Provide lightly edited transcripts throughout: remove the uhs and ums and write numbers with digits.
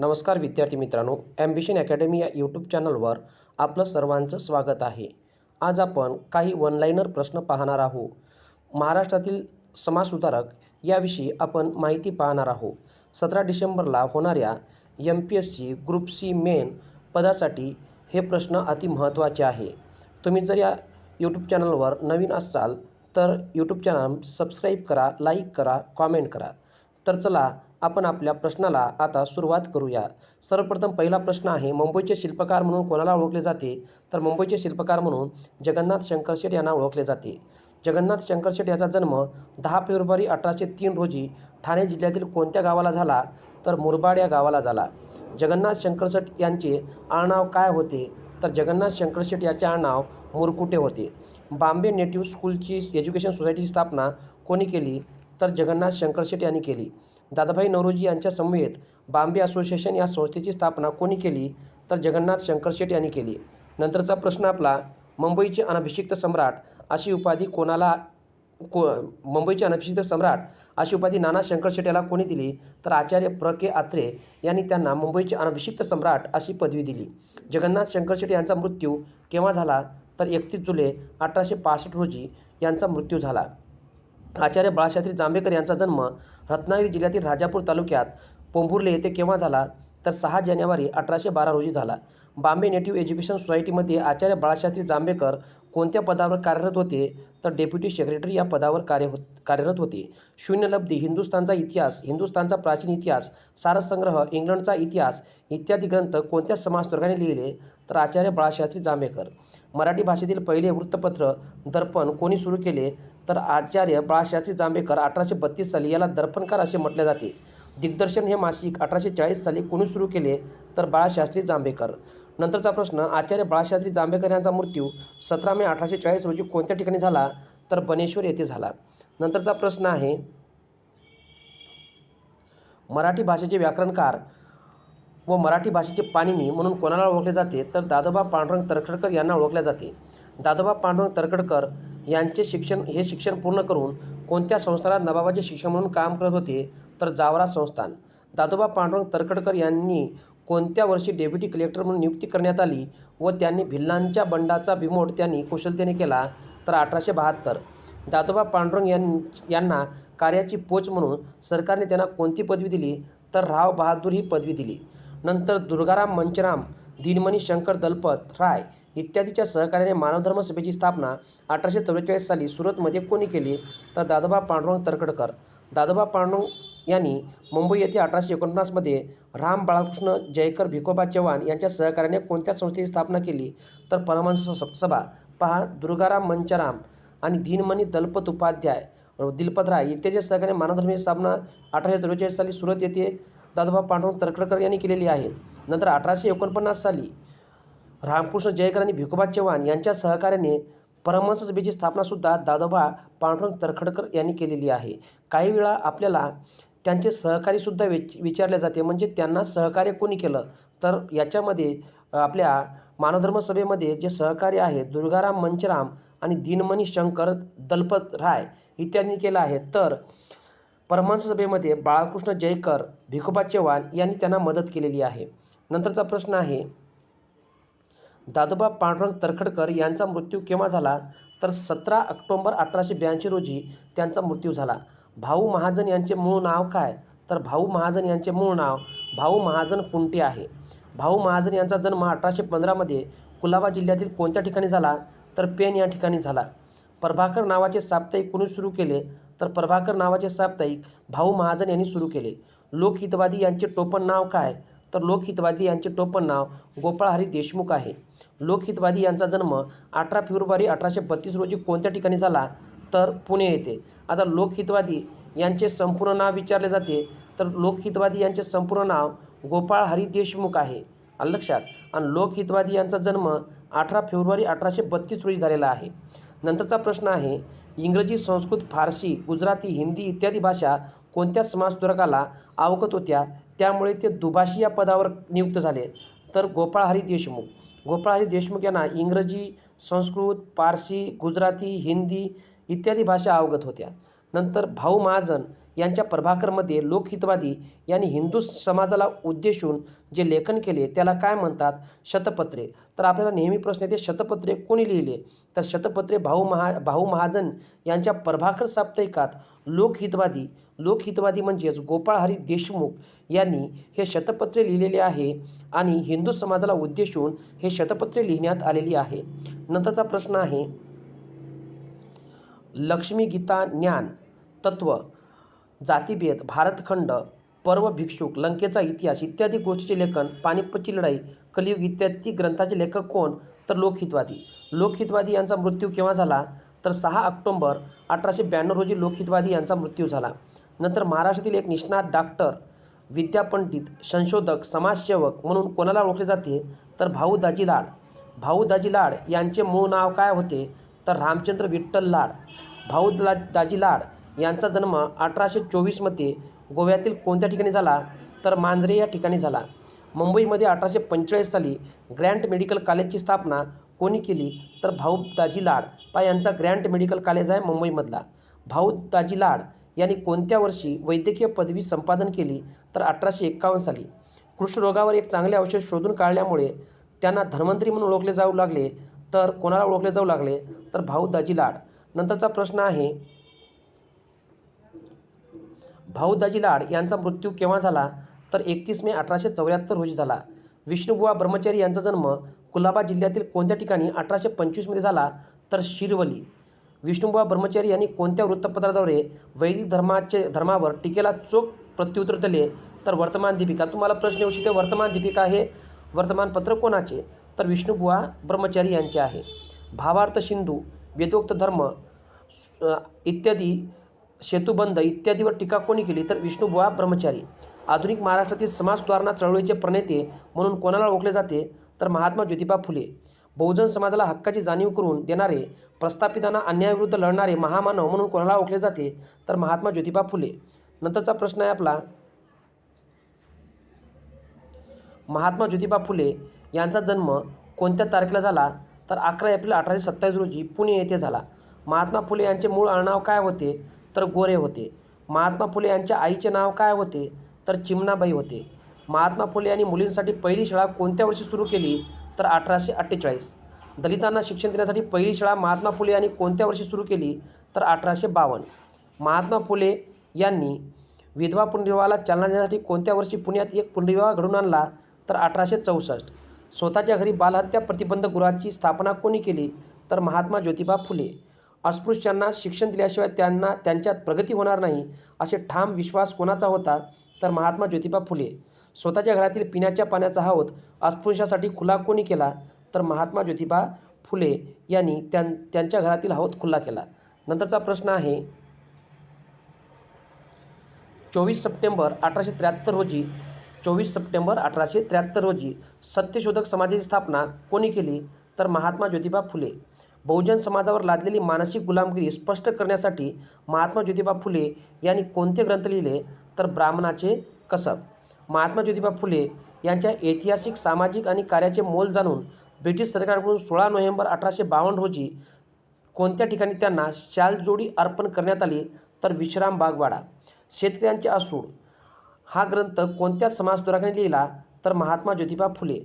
नमस्कार विद्यार्थी मित्रांनो, ॲम्बिशन अकॅडमी या यूट्यूब चॅनलवर आपलं सर्वांचं स्वागत आहे. आज आपण काही वन लाइनर प्रश्न पाहणार आहोत. महाराष्ट्रातील समाजसुधारक याविषयी आपण माहिती पाहणार आहोत. 17 डिसेंबरला होणाऱ्या MPSC ग्रुप सी मेन पदासाठी हे प्रश्न अति महत्त्वाचे आहे. तुम्ही जर या यूट्यूब चॅनलवर नवीन असाल तर यूट्यूब चॅनल सबस्क्राईब करा, लाईक करा, कॉमेंट करा. तर चला आपण आपल्या प्रश्नाला आता सुरुवात करूया. सर्वप्रथम पहिला प्रश्न आहे, मुंबईचे शिल्पकार म्हणून कोणाला ओळखले जाते? तर मुंबईचे शिल्पकार म्हणून जगन्नाथ शंकरशेठ यांना ओळखले जाते. जगन्नाथ शंकरशेठ याचा जन्म 10 फेब्रुवारी 1803 रोजी ठाणे जिल्ह्यातील कोणत्या गावाला झाला? तर मुरबाड या गावाला झाला. जगन्नाथ शंकरशेठ यांचे आडनाव काय होते? तर जगन्नाथ शंकरशेठ याचे आडनाव मुरकुटे होते. बॉम्बे नेटिव्ह स्कूलची एज्युकेशन सोसायटीची स्थापना कोणी केली? तर जगन्नाथ शंकरशेठ यांनी केली. दादाभाई नौरोजी यांच्या समवेत बॉम्बे असोसिएशन या संस्थेची स्थापना कोणी केली? तर जगन्नाथ शंकरशेठ यांनी केली. नंतरचा प्रश्न आपला, मुंबईचे अनभिषिक्त सम्राट अशी उपाधी मुंबईचे अनभिषिक्त सम्राट अशी उपाधी नाना शंकरशेठ याला कोणी दिली? तर आचार्य प्र.के. आत्रे यांनी त्यांना मुंबईचे अनभिषिक्त सम्राट अशी पदवी दिली. जगन्नाथ शंकरशेठ यांचा मृत्यू केव्हा झाला? तर 31 जुलै 1865 रोजी यांचा मृत्यू झाला. आचार्य बाळशास्त्री जांभेकर यांचा जन्म रत्नागिरी जिल्ह्यातील राजापूर तालुक्यात पोंभुर्ले येथे केव्हा झाला? तर 6 जानेवारी 1812 रोजी झाला. बॉम्बे नेटिव्ह एज्युकेशन सोसायटीमध्ये आचार्य बाळशास्त्री जांभेकर कोणत्या पदावर कार्यरत होते? तर डेप्युटी सेक्रेटरी या पदावर कार्यरत होते. शून्यलब्धी, हिंदुस्थानचा इतिहास, हिंदुस्थानचा प्राचीन इतिहास, सारसंग्रह, इंग्लंडचा इतिहास इत्यादी ग्रंथ कोणत्या समाजसुधारकाने लिहिले? तर आचार्य बाळशास्त्री जांभेकर. मराठी भाषेतील पहिले वृत्तपत्र दर्पण कोणी सुरू केले? तर आचार्य बाळशास्त्री जांभेकर. 1832 साली याला दर्पणकार असे म्हटले जाते. दिग्दर्शन हे मासिक 1840 साली कोणी सुरू केले? तर बाळशास्त्री जांभेकर. नंतरचा प्रश्न, आचार्य बाळशास्त्री जांभेकर यांचा मृत्यू 17 मे 1840 रोजी कोणत्या ठिकाणी झाला? तर बनेश्वर येथे झाला. नंतरचा प्रश्न आहे, मराठी भाषेचे व्याकरणकार व मराठी भाषेचे पाणिनी म्हणून कोणाला ओळखले जाते? तर दादोबा पांडुरंग तर्खडकर यांना ओळखले जाते. दादोबा पांडुरंग तर्खडकर यांचे शिक्षण पूर्ण करून कोणत्या संस्थानात नवाबाचे शिक्षक म्हणून काम करत होते? तर जावरा संस्थान. दादोबा पांडुरंग तर्खडकर यांनी कोणत्या वर्षी डेप्युटी कलेक्टर म्हणून नियुक्ती करण्यात आली व त्यांनी भिल्लांच्या बंडाचा बिमोड त्यांनी कुशलतेने केला? तर 1872. दादोबा पांडुरंग यांना कार्याची पोच म्हणून सरकारने त्यांना कोणती पदवी दिली? तर राव बहादूर ही पदवी दिली. नंतर दुर्गाराम मंचराम, दिनमणी शंकर दलपत राय इत्यादीच्या सहकार्याने मानवधर्म सभेची स्थापना 1844 साली सुरतमध्ये कोणी केली? तर दादोबा पांडुरंग तर्खडकर. दादोबा पांडुरंग यांनी मुंबई येथे 1849 मध्ये राम बाळकृष्ण जयकर भिकोबा चव्हाण यांच्या सहकार्याने कोणत्या संस्थेची स्थापना केली? तर परमहंस सभा. पहा, दुर्गाराम मंचराम आणि दिनमणी दिलपत राय इत्यादी सहकार्याने मानवधर्माची स्थापना 1844 साली सुरत येथे दादोबा पांडुरंग तर्खडकर यांनी केलेली आहे. नंतर 1849 साली रामकृष्ण जयकर आणि भिकोबा चव्हाण यांच्या सहकार्याने परमहंस सभेची स्थापनासुद्धा दादोबा पांडुरंग तर्खडकर यांनी केलेली आहे. काही वेळा आपल्याला त्यांचे सहकारीसुद्धा विचारले जाते, म्हणजे त्यांना सहकार्य कोणी केलं? तर याच्यामध्ये आपल्या मानवधर्म सभेमध्ये जे सहकार्य आहे दुर्गाराम मंचराम आणि दिनमणी शंकर दलपत राय इत्यादींनी केलं आहे. तर परमहंस सभेमध्ये बाळकृष्ण जयकर, भिकोबा चव्हाण यांनी त्यांना मदत केलेली आहे. नंतरचा प्रश्न आहे, दादोबा पांडुरंग तर्खडकर यांचा मृत्यू केव्हा झाला? तर 17 ऑक्टोबर 1882 रोजी त्यांचा मृत्यू झाला. भाऊ महाजन यांचे मूळ नाव काय? तर भाऊ महाजन यांचे मूळ नाव भाऊ महाजन कुंटे आहे. भाऊ महाजन यांचा जन्म 1815 मध्ये कुलाबा जिल्ह्यातील कोणत्या ठिकाणी झाला? तर पेण या ठिकाणी झाला. प्रभाकर नावाचे साप्ताहिक कोणी सुरू केले? तर प्रभाकर नावाचे साप्ताहिक भाऊ महाजन यांनी सुरू केले. लोकहितवादी यांचे टोपण नाव काय? तर लोकहितवादी यांचे टोपण नाव गोपाळ हरी देशमुख आहे. लोकहितवादी यांचा जन्म 18 फेब्रुवारी 1832 रोजी कोणत्या ठिकाणी झाला? तर पुणे येथे. आता लोकहितवादी यांचे संपूर्ण नाव विचारले जाते, तर लोकहितवादी यांचे संपूर्ण नाव गोपाळ हरी देशमुख आहे, आलं लक्षात. आणि लोकहितवादी यांचा जन्म 18 फेब्रुवारी 1832 रोजी झालेला आहे. नंतरचा प्रश्न आहे, इंग्रजी, संस्कृत, फारसी, गुजराती, हिंदी इत्यादी भाषा कोणत्या समाजसुधारकाला अवगत होत्या, त्यामुळे ते दुभाषी या पदावर नियुक्त झाले? तर गोपाळ हरी देशमुख. गोपाळ हरी देशमुख यांना इंग्रजी, संस्कृत, पारसी, गुजराती, हिंदी इत्यादी भाषा अवगत होत्या. नंतर भाऊ महाजन यांच्या प्रभाकरमध्ये लोकहितवादी यांनी हिंदू समाजाला उद्देशून जे लेखन केले त्याला काय म्हणतात? शतपत्रे. तर आपल्याला नेहमी प्रश्न येते शतपत्रे कोणी लिहिले? तर शतपत्रे भाऊ महाजन यांच्या प्रभाकर साप्ताहिकात लोकहितवादी म्हणजेच गोपाळ हरी देशमुख यांनी हे शतपत्रे लिहिलेले आहे आणि हिंदू समाजाला उद्देशून हे शतपत्रे लिहिण्यात आलेली आहे. नंतरचा प्रश्न आहे लक्ष्मी गीता, ज्ञान तत्व, जातिभेद, भारतखंड, पर्व, भिक्षुक, लंकेचा इतिहास इत्यादी गोष्टीचे लेखन, पानिपतची लढाई, कलियुग इत्यादी ग्रंथाचे लेखक कोण? तर लोकहितवादी यांचा मृत्यू केव्हा झाला? तर 6 ऑक्टोबर 1892 रोजी लोकहितवादी यांचा मृत्यू झाला. नंतर महाराष्ट्रातील एक निष्णात डॉक्टर, विद्यापंडित, संशोधक, समाजसेवक म्हणून कोणाला ओळखले जाते? तर भाऊ दाजी लाड यांचे मूळ नाव काय होते? तर रामचंद्र विठ्ठल लाड. भाऊ दाजी लाड यांचा जन्म 1824 गोव्यातील कोणत्या ठिकाणी झाला? तर मांजरे या ठिकाणी झाला. मुंबईमध्ये 1845 साली ग्रँट मेडिकल कॉलेजची स्थापना कोणी केली? तर भाऊ दाजी लाड यांचा ग्रँट मेडिकल कॉलेज आहे मुंबईमधला. भाऊ दाजी लाड यांनी कोणत्या वर्षी वैद्यकीय पदवी संपादन केली? तर 1851 साली. कुष्ठरोगावर एक चांगले औषध शोधून काढल्यामुळे त्यांना धन्वंतरी म्हणून ओळखले जाऊ लागले. तर कोणाला ओळखले जाऊ लागले? तर भाऊ दाजी लाड. नंतरचा प्रश्न आहे भाऊ दाजी लाड यांचा मृत्यू केव्हा झाला? तर 31 मे 1874 रोजी झाला. विष्णुबुवा ब्रह्मचारी यांचा जन्म कुलाबा जिल्ह्यातील कोणत्या ठिकाणी 1825 झाला? तर शिरवली. विष्णुबुवा ब्रह्मचारी यांनी कोणत्या वृत्तपत्राद्वारे वैदिक धर्मावर टीकेला चोख प्रत्युत्तर दिले? तर वर्तमान दीपिका. तुम्हाला प्रश्न येऊ शकते वर्तमान दीपिका हे वर्तमानपत्र कोणाचे? तर विष्णुबुवा ब्रह्मचारी यांचे आहे. भावार्थ सिंधू, वेदोक्त धर्म इत्यादी, सेतुबंध इत्यादीवर टीका कोणी केली? तर विष्णुबुवा ब्रह्मचारी. आधुनिक महाराष्ट्रातील समाज सुधारणा चळवळीचे प्रणेते म्हणून कोणाला ओळखले जाते? तर महात्मा ज्योतिबा फुले. बहुजन समाजाला हक्काची जाणीव करून देणारे, प्रस्थापितांना अन्यायाविरुद्ध लढणारे महामानव म्हणून कोणाला ओळखले जाते? तर महात्मा ज्योतिबा फुले. नंतरचा प्रश्न आहे आपला महात्मा ज्योतिबा फुले यांचा जन्म कोणत्या तारखेला झाला? तर 11 एप्रिल 1827 रोजी पुणे येथे झाला. महात्मा फुले यांचे मूळ आडनाव काय होते? तर गोरे होते. महात्मा फुले यांच्या आईचे नाव काय होते? तर चिमणाबाई होते. महात्मा फुले यांनी मुलींसाठी पहिली शाळा कोणत्या वर्षी सुरू केली? तर 1848. दलितांना शिक्षण देण्यासाठी पहिली शाळा महात्मा फुले यांनी कोणत्या वर्षी सुरू केली? तर 1852. महात्मा फुले यांनी विधवा पुनर्विवाहाला चालना देण्यासाठी कोणत्या वर्षी पुण्यात एक पुनर्विवाह घडवून आणला? तर 1864. स्वतःच्या घरी बालहत्या प्रतिबंध गृहाची स्थापना कोणी केली? तर महात्मा ज्योतिबा फुले. अस्पृश्यांना शिक्षण दिल्याशिवाय त्यांच्यात प्रगती होणार नाही असे ठाम विश्वास कोणाचा होता? तर महात्मा ज्योतिबा फुले. स्वतःच्या घरातील पिण्याच्या पाण्याचा हौद अस्पृश्यासाठी खुला कोणी केला? तर महात्मा ज्योतिबा फुले यांनी त्यांच्या घरातील हौद खुला केला. नंतरचा प्रश्न आहे 24 सप्टेंबर 1873 रोजी सत्यशोधक समाजाची स्थापना कोणी केली? तर महात्मा ज्योतिबा फुले. बहुजन समाजावर लादलेली मानसिक गुलामगिरी स्पष्ट करण्यासाठी महात्मा ज्योतिबा फुले यांनी कोणते ग्रंथ लिहिले? तर ब्राह्मणाचे कसब. महात्मा ज्योतिबा फुले यांच्या ऐतिहासिक, सामाजिक आणि कार्याचे मोल जाणून ब्रिटिश सरकारकडून 16 नोव्हेंबर 1852 रोजी कोणत्या ठिकाणी त्यांना शालजोडी अर्पण करण्यात आली? तर विश्राम बागवाडा. शेतकऱ्यांचे असूड हा ग्रंथ कोणत्या समाजसुधारकाने लिहिला? तर महात्मा ज्योतिबा फुले.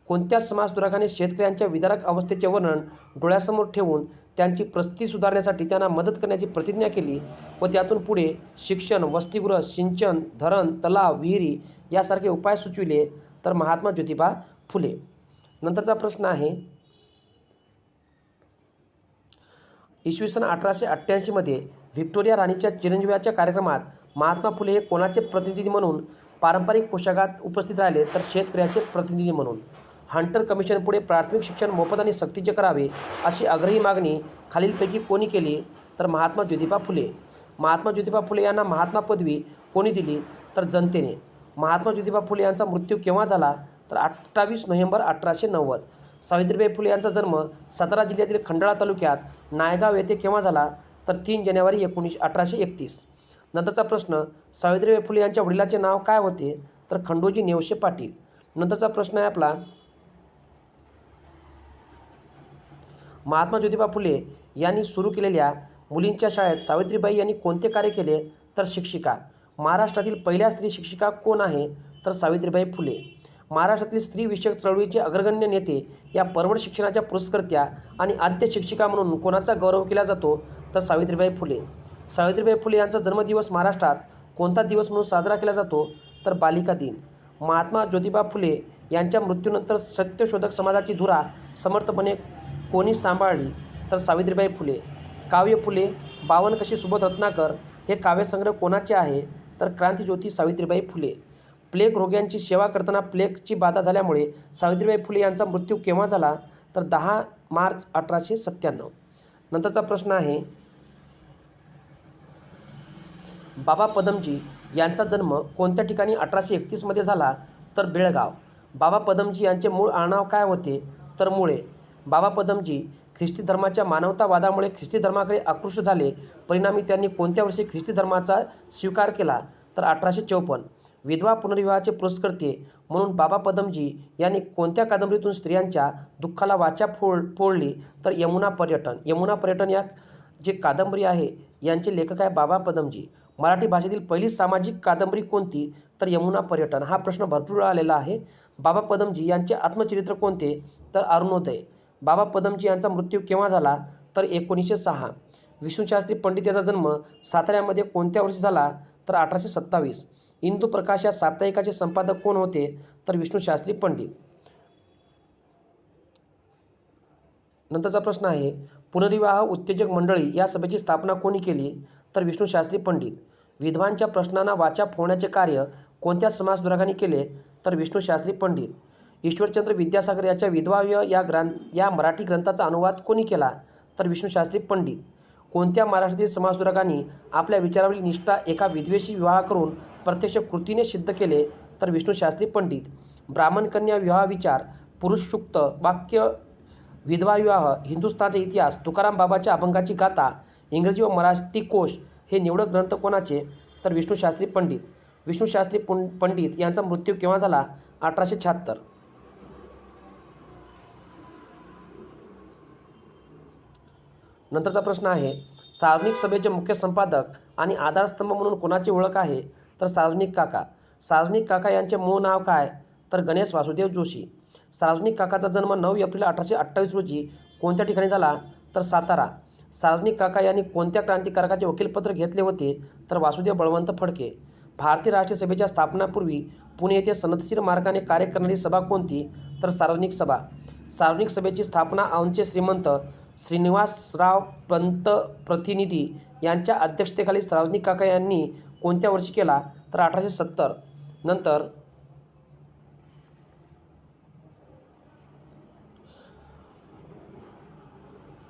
कोणत्या समाजसुधारकाने शेतकऱ्यांच्या विदारक अवस्थेचे वर्णन डोळ्यासमोर ठेवून त्यांची परिस्थिती सुधारण्यासाठी त्यांना मदत करण्याची प्रतिज्ञा केली व त्यातून पुढे शिक्षण, वसतिगृह, सिंचन, धरण, तलाव, विहिरी यासारखे उपाय सुचविले? तर महात्मा ज्योतिबा फुले. नंतरचा प्रश्न आहे इसवी सन 1888 व्हिक्टोरिया राणीच्या चिरंजीवाच्या कार्यक्रमात महात्मा फुले हे कोणाचे प्रतिनिधी म्हणून पारंपरिक पोशाखात उपस्थित राहिले? तर शेतकऱ्याचे प्रतिनिधी म्हणून. हंटर कमिशनपुढे प्राथमिक शिक्षण मोफत आणि सक्तीचे करावे अशी आग्रही मागणी खालीलपैकी कोणी केली? तर महात्मा ज्योतिबा फुले. महात्मा ज्योतिबा फुले यांना महात्मा पदवी कोणी दिली? तर जनतेने. महात्मा ज्योतिबा फुले यांचा मृत्यू केव्हा झाला? तर 28 नोव्हेंबर 1890. सावित्रीबाई फुले यांचा जन्म सातारा जिल्ह्यातील खंडाळा तालुक्यात नायगाव येथे केव्हा झाला? तर 3 जानेवारी 1831. नंतरचा प्रश्न सावित्रीबाई फुले यांच्या वडिलांचे नाव काय होते? तर खंडोजी नेवसे पाटील. नंतरचा प्रश्न आहे आपला महात्मा ज्योतिबा फुले यांनी सुरू केलेल्या मुलींच्या शाळेत सावित्रीबाई यांनी कोणते कार्य केले? तर शिक्षिका. महाराष्ट्रातील पहिल्या स्त्री शिक्षिका कोण आहे? तर सावित्रीबाई फुले. महाराष्ट्रातील स्त्री विषयक चळवळीचे अग्रगण्य नेते या परवड शिक्षणाच्या पुरस्कर्त्या आणि आद्य शिक्षिका म्हणून कोणाचा गौरव केला जातो? तर सावित्रीबाई फुले. सावित्रीबाई फुले यांचा जन्मदिवस महाराष्ट्रात कोणता दिवस म्हणून साजरा केला जातो? तर बालिका दिन. महात्मा ज्योतिबा फुले यांच्या मृत्यूनंतर सत्यशोधक समाजाची धुरा समर्थपणे कोणी सांभाळली? तर सावित्रीबाई फुले. काव्य फुले, बावनकशी सुबोध रत्नाकर हे काव्यसंग्रह कोणाचे आहे? तर क्रांतिज्योती सावित्रीबाई फुले. प्लेग रोग्यांची सेवा करताना प्लेगची बाधा झाल्यामुळे सावित्रीबाई फुले यांचा मृत्यू केव्हा झाला? तर 10 मार्च 1897. नंतरचा प्रश्न आहे, बाबा पदमजी यांचा जन्म कोणत्या ठिकाणी 1831 मध्ये झाला? तर बेळगाव. बाबा पदमजी यांचे मूळ आडनाव काय होते? तर मुळे. बाबा पदमजी ख्रिस्ती धर्माच्या मानवतावादामुळे ख्रिस्ती धर्माकडे आकृष्ट झाले. परिणामी त्यांनी कोणत्या वर्षी ख्रिस्ती धर्माचा स्वीकार केला? तर 1854. विधवा पुनर्विवाहाचे पुरस्कर्ते म्हणून बाबा पदमजी यांनी कोणत्या कादंबरीतून स्त्रियांच्या दुःखाला वाचा फोडली? तर यमुना पर्यटन. यमुना पर्यटन या जे कादंबरी आहे यांचे लेखक आहे बाबा पदमजी. मराठी भाषेतील पहिली सामाजिक कादंबरी कोणती? तर यमुना पर्यटन. हा प्रश्न भरपूर वेळा आलेला आहे. बाबा पदमजी यांचे आत्मचरित्र कोणते? तर अरुणोदय. बाबा पदमजी यांचा मृत्यू केव्हा झाला? तर 1906. विष्णूशास्त्री पंडित याचा जन्म साताऱ्यामध्ये कोणत्या वर्षी झाला? तर 1827. इंदू प्रकाश या साप्ताहिकाचे संपादक कोण होते? तर विष्णूशास्त्री पंडित. नंतरचा प्रश्न आहे, पुनर्विवाह उत्तेजक मंडळी या सभेची स्थापना कोणी केली? तर विष्णूशास्त्री पंडित. विधवांच्या प्रश्नांना वाचा फोडण्याचे कार्य कोणत्या समाजसुधारकांनी केले? तर विष्णूशास्त्री पंडित. ईश्वरचंद्र विद्यासागर याच्या विधवा या मराठी ग्रंथाचा अनुवाद कोणी केला? तर विष्णूशास्त्री पंडित. कोणत्या महाराष्ट्रातील समाजसुधारकांनी आपल्या विचारावरील निष्ठा एका विधवेशी विवाह करून प्रत्यक्ष कृतीने सिद्ध केले? तर विष्णूशास्त्री पंडित. ब्राह्मण कन्या विवाह विचार, पुरुष सुक्त वाक्य, विधवा विवाह, हिंदुस्थानचा इतिहास, तुकाराम बाबाच्या अभंगाची गाथा, इंग्रजी व मराठी कोश हे निवडक ग्रंथ कोणाचे? तर विष्णूशास्त्री पंडित. विष्णूशास्त्री पंडित यांचा मृत्यू केव्हा झाला? 1876. नंतरचा प्रश्न आहे, सार्वजनिक सभेचे मुख्य संपादक आणि आधारस्तंभ म्हणून कोणाची ओळख आहे? तर सार्वजनिक काका. सार्वजनिक काका यांचे मूळ नाव काय? तर गणेश वासुदेव जोशी. सार्वजनिक काकाचा जन्म 9 एप्रिल 1828 रोजी कोणत्या ठिकाणी झाला? तर सातारा. सार्वजनिक काका यांनी कोणत्या क्रांतिकारकाचे वकीलपत्र घेतले होते? तर वासुदेव बळवंत फडके. भारतीय राष्ट्रीय सभेच्या स्थापनापूर्वी पुणे येथे सनदशीर मार्गाने कार्य करणारी सभा कोणती? तर सार्वजनिक सभा. सार्वजनिक सभेची स्थापना औंधचे श्रीमंत श्रीनिवासराव पंत प्रतिनिधी यांच्या अध्यक्षतेखाली सार्वजनिक काका यांनी कोणत्या वर्षी केला? तर 1870. नंतर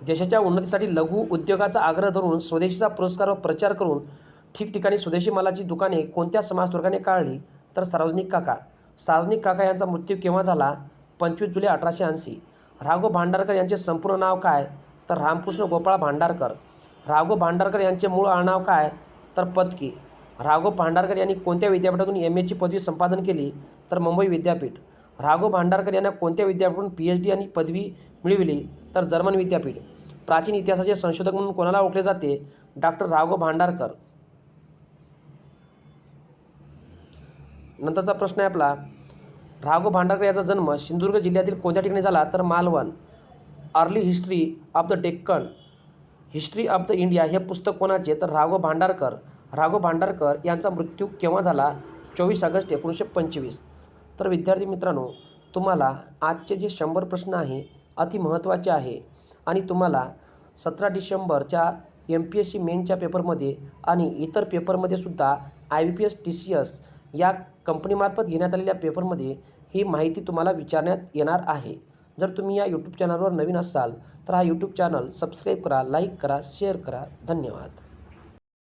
देशाच्या उन्नतीसाठी लघु उद्योगाचा आग्रह धरून स्वदेशीचा पुरस्कार व प्रचार करून ठिकठिकाणी स्वदेशी मालाची दुकाने कोणत्या समाजसुधारकाने काढली? तर सार्वजनिक काका. सार्वजनिक काका यांचा मृत्यू केव्हा झाला? 25 जुलै 1880. राघव भांडारकर यांचे संपूर्ण नाव काय? तर रामकृष्ण गोपाळ भांडारकर. राघव भांडारकर यांचे मूळ आडनाव काय? तर पत्की. राघव भांडारकर यांनी कोणत्या विद्यापीठातून MA ची पदवी संपादन केली? तर मुंबई विद्यापीठ. राघव भांडारकर यांना कोणत्या विद्यापीठातून PhD आणि पदवी मिळविली? तर जर्मन विद्यापीठ. प्राचीन इतिहासाचे संशोधक म्हणून कोणाला ओळखले जाते? डॉक्टर राघव भांडारकर. नंतरचा प्रश्न आहे आपला, राघव भांडारकर याचा जन्म सिंधुदुर्ग जिल्ह्यातील कोणत्या ठिकाणी झाला? तर Malvan. Early history of the Deccan, history of the India हे पुस्तक कोणाचे? तर राघव भांडारकर. राघव भांडारकर यांचा मृत्यू केव्हा झाला? 24 ऑगस्ट 1925. तर विद्यार्थी मित्रांनो, तुम्हाला आजचे जे 100 प्रश्न आहे अति महत्त्वाचे आहे आणि तुम्हाला 17 डिसेंबरच्या MPSC मेनच्या पेपरमध्ये आणि इतर पेपरमध्ये सुद्धा IBPS TCS या कंपनीमार्फत घेण्यात आलेल्या पेपरमध्ये ही माहिती तुम्हाला विचारण्यात येणार आहे. जर तुम्ही या यूट्यूब चॅनलवर नवीन असाल तर हा यूट्यूब चॅनल सबस्क्राईब करा, लाईक करा, शेअर करा. धन्यवाद.